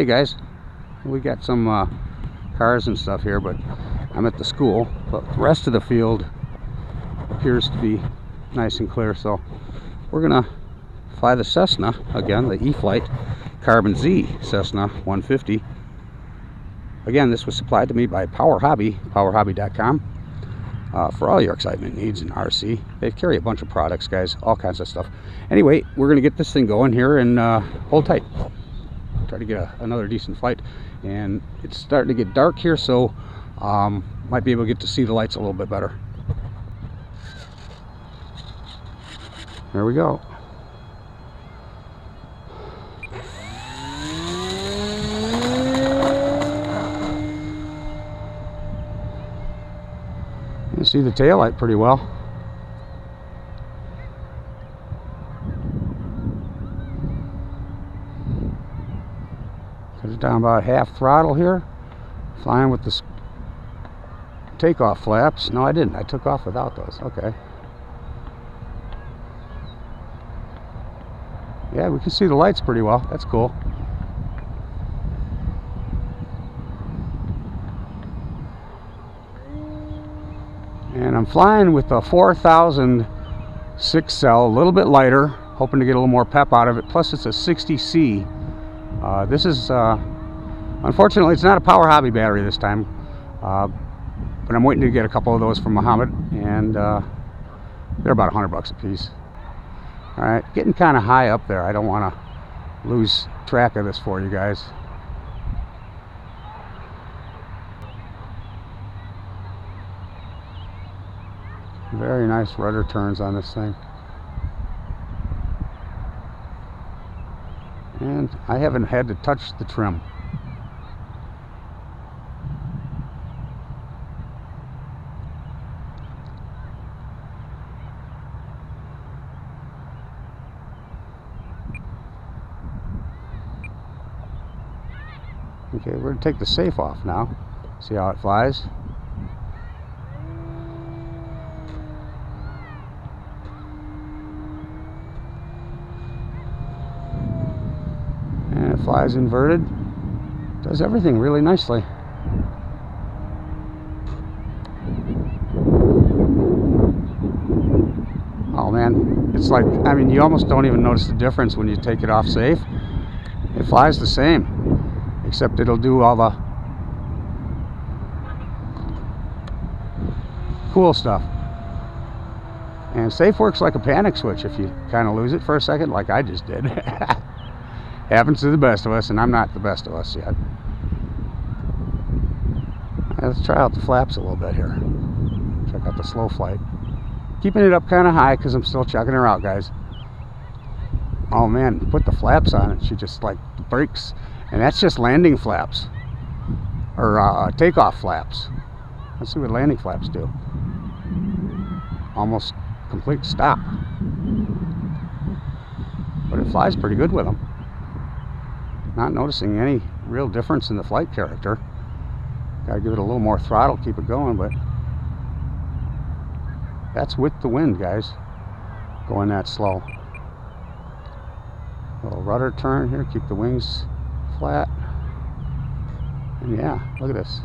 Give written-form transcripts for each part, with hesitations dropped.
Hey guys, we got some cars and stuff here, but I'm at the school, but the rest of the field appears to be nice and clear, so we're gonna fly the Cessna again, the E-Flite Carbon Z Cessna 150. Again, this was supplied to me by Power Hobby, powerhobby.com, for all your excitement needs in RC. They carry a bunch of products, guys, all kinds of stuff. Anyway, we're gonna get this thing going here and hold tight. Try to get another decent flight, and it's starting to get dark here, so might be able to get to see the lights a little bit better. There we go. You can see the tail light pretty well. Cut it down about half throttle here. Flying with the takeoff flaps. No, I didn't. I took off without those. Okay. Yeah, we can see the lights pretty well. That's cool. And I'm flying with a 4000 6-cell, a little bit lighter, hoping to get a little more pep out of it. Plus, it's a 60C. This is, unfortunately, it's not a Power Hobby battery this time, but I'm waiting to get a couple of those from Muhammad, and they're about $100 a piece. All right, getting kind of high up there. I don't want to lose track of this for you guys. Very nice rudder turns on this thing. And I haven't had to touch the trim. Okay, we're going to take the safe off now. See how it flies. And it flies inverted. Does everything really nicely. Oh man, it's like, I mean, you almost don't even notice the difference when you take it off safe. It flies the same, except it'll do all the cool stuff. And safe works like a panic switch if you kind of lose it for a second, like I just did. Happens to the best of us, and I'm not the best of us yet. Let's try out the flaps a little bit here. Check out the slow flight. Keeping it up kind of high because I'm still checking her out, guys. Oh man, put the flaps on it. She just like brakes. And that's just landing flaps. Or takeoff flaps. Let's see what landing flaps do. Almost complete stop. But it flies pretty good with them. Not noticing any real difference in the flight character. Gotta give it a little more throttle, keep it going, but that's with the wind, guys, going that slow. Little rudder turn here, keep the wings flat. And yeah, look at this.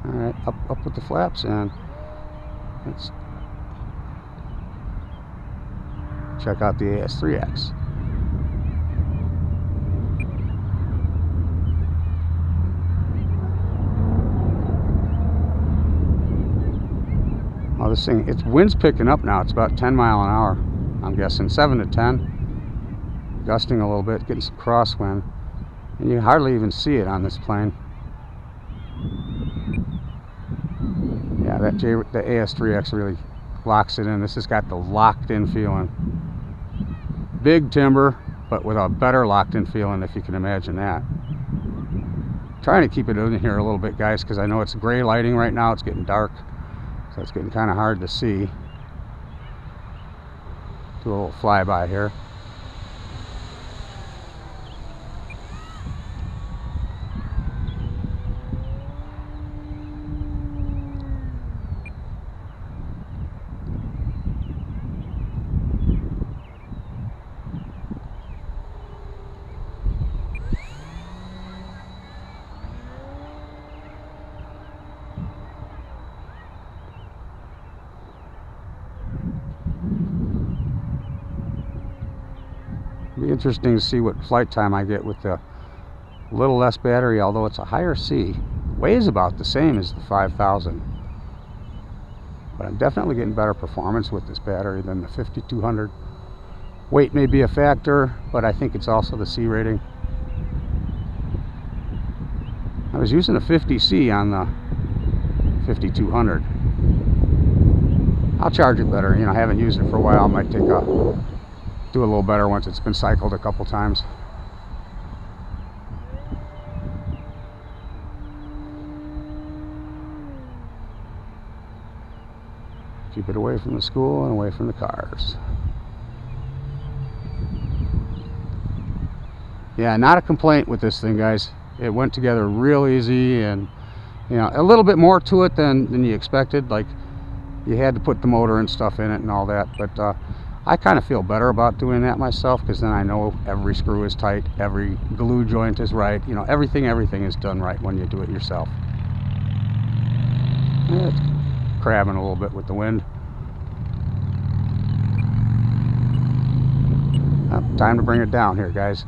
Alright, up with the flaps, and let's check out the AS3X. Oh, this thing, its wind's picking up now. It's about 10 miles an hour. I'm guessing 7 to 10. Gusting a little bit, getting some crosswind. And you hardly even see it on this plane. Yeah, the AS3X really locks it in. This has got the locked in feeling. Big timber, but with a better locked in feeling, if you can imagine that. Trying to keep it in here a little bit, guys, because I know it's gray lighting right now. It's getting dark, so it's getting kind of hard to see. Do a little flyby here. Be interesting to see what flight time I get with the little less battery, although it's a higher C. Weighs about the same as the 5000, but I'm definitely getting better performance with this battery than the 5200. Weight may be a factor, but I think it's also the C rating. I was using a 50C on the 5200. I'll charge it better. I haven't used it for a while. I might do a little better once it's been cycled a couple times. Keep it away from the school and away from the cars. Yeah, not a complaint with this thing, guys. It went together real easy, and a little bit more to it than you expected. Like, you had to put the motor and stuff in it and all that, but I kind of feel better about doing that myself, because then I know every screw is tight, every glue joint is right, everything is done right when you do it yourself. It's crabbing a little bit with the wind. Time to bring it down here, guys.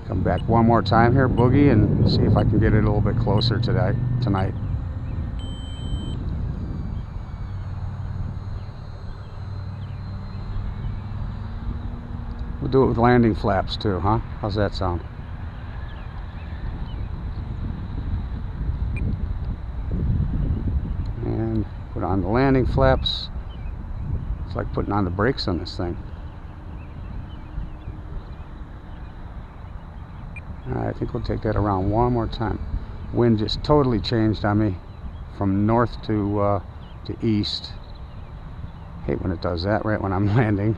Come back one more time here, boogie, and see if I can get it a little bit closer tonight. We'll do it with landing flaps too, huh? How's that sound? And put on the landing flaps. It's like putting on the brakes on this thing. I think we'll take that around one more time. Wind just totally changed on me from north to east. Hate when it does that right when I'm landing.